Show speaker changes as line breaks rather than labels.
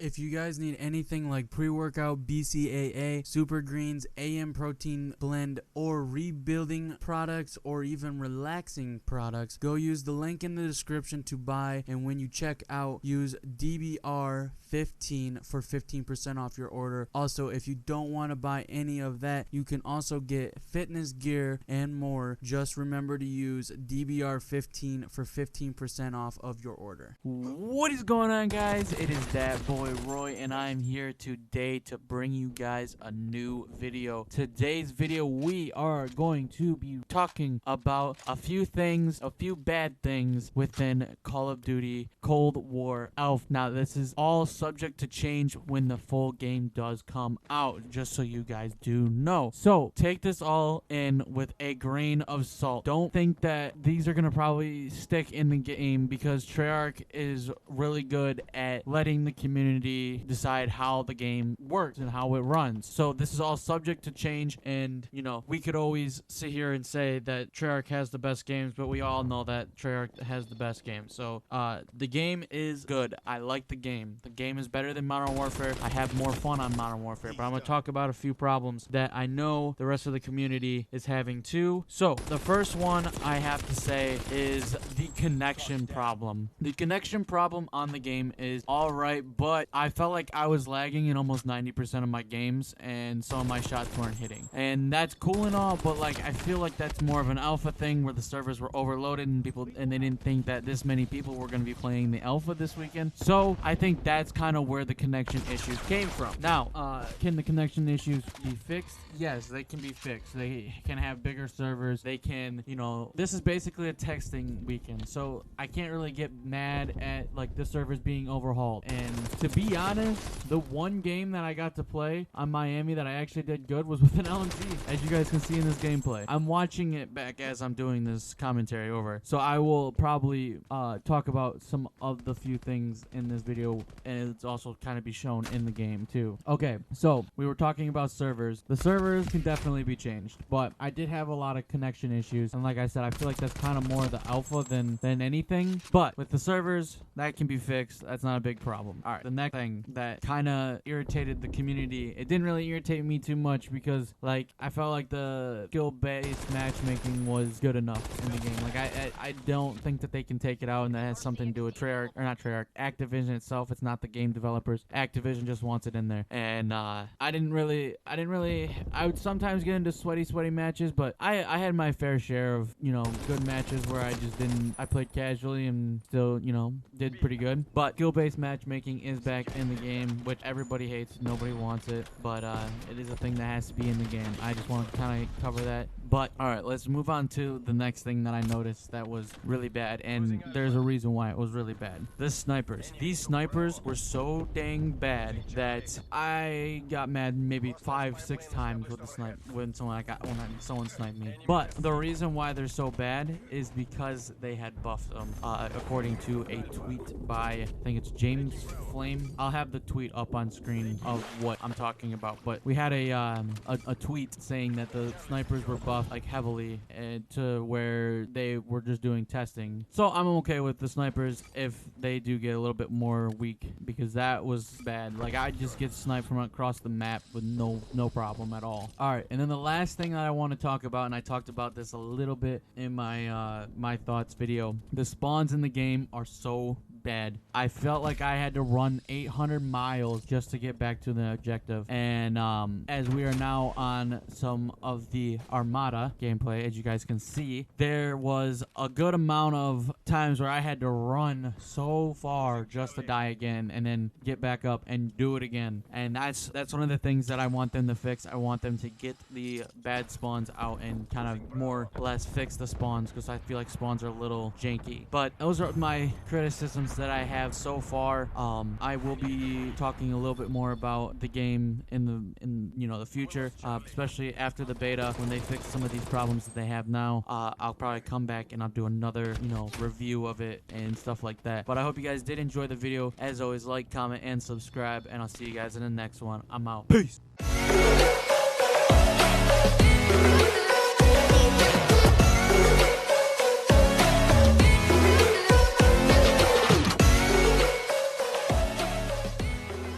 If you guys need anything like pre-workout, BCAA, super greens, AM protein blend, or rebuilding products, or even relaxing products, go use the link in the description to buy, and when you check out, use DBR15 for 15% off your order. Also, if you don't want to buy any of that, you can also get fitness gear and more. Just remember to use DBR15 for 15% off of your order.
What is going on, guys? It is that boy Roy, and I'm here today to bring you guys a new video. Today's video, we are going to be talking about a few things, a few bad things within Call of Duty Cold War Alpha. Now, this is all subject to change when the full game does come out, just so you guys do know. So take this all in with a grain of salt. Don't think that these are gonna probably stick in the game, because Treyarch is really good at letting the community decide how the game works and how it runs. So this is all subject to change, and you know, we could always sit here and say that Treyarch has the best games, but we all know that Treyarch has the best games. So the game is good. I like the game. The game is better than Modern Warfare. I have more fun on Modern Warfare, but I'm gonna talk about a few problems that I know the rest of the community is having too. So the first one I have to say is the connection problem. The connection problem on the game is alright, but I felt like I was lagging in almost 90% of my games, and some of my shots weren't hitting. And that's cool and all, but like, I feel like that's more of an alpha thing where the servers were overloaded and they didn't think that this many people were going to be playing the alpha this weekend. So I think that's kind of where the connection issues came from. Now, can the connection issues be fixed? Yes, they can be fixed. They can have bigger servers. They can, you know, this is basically a texting weekend, so I can't really get mad at like the servers being overhauled. And to be honest, the one game that I got to play on Miami that I actually did good was with an LMG, as you guys can see in this gameplay. I'm watching it back as I'm doing this commentary over, so I will probably talk about some of the few things in this video, and it's also kind of be shown in the game too. Okay, so we were talking about servers. The servers can definitely be changed, but I did have a lot of connection issues, and like I said, I feel like that's kind of more the alpha than anything. But with the servers, that can be fixed. That's not a big problem. All right, the next thing that kind of irritated the community, it didn't really irritate me too much, because like I felt like the skill-based matchmaking was good enough in the game. Like I don't think that they can take it out, and that has something to do with Treyarch, or not Treyarch, Activision itself. It's not the game developers. Activision just wants it in there. And I would sometimes get into sweaty matches, but I had my fair share of, you know, good matches where I played casually and still, you know, did pretty good. But skill-based matchmaking is back in the game, which everybody hates. Nobody wants it, but it is a thing that has to be in the game. I just want to kind of cover that. But all right, let's move on to the next thing that I noticed that was really bad, and there's a reason why it was really bad. The snipers. These snipers were so dang bad that I got mad maybe 5-6 times with the snipe when someone sniped me. But the reason why they're so bad is because they had buffed them, according to a tweet by, I think it's James Flame. I'll have the tweet up on screen of what I'm talking about, but we had a tweet saying that the snipers were buffed like heavily, to where they were just doing testing. So I'm okay with the snipers if they do get a little bit more weak, because that was bad. Like, I just get sniped from across the map with no problem at all. All right, and then the last thing that I want to talk about, and I talked about this a little bit in my my thoughts video, the spawns in the game are so bad. I felt like I had to run 800 miles just to get back to the objective. And as we are now on some of the Armada gameplay, as you guys can see, there was a good amount of times where I had to run so far just to die again and then get back up and do it again. And that's one of the things that I want them to fix. I want them to get the bad spawns out and kind of more or less fix the spawns, because I feel like spawns are a little janky. But those are my criticisms that I have so far. I will be talking a little bit more about the game in the future, especially after the beta, when they fix some of these problems that they have now. I'll probably come back and I'll do another review of it and stuff like that. But I hope you guys did enjoy the video. As always, like, comment, and subscribe, and I'll see you guys in the next one. I'm out. Peace.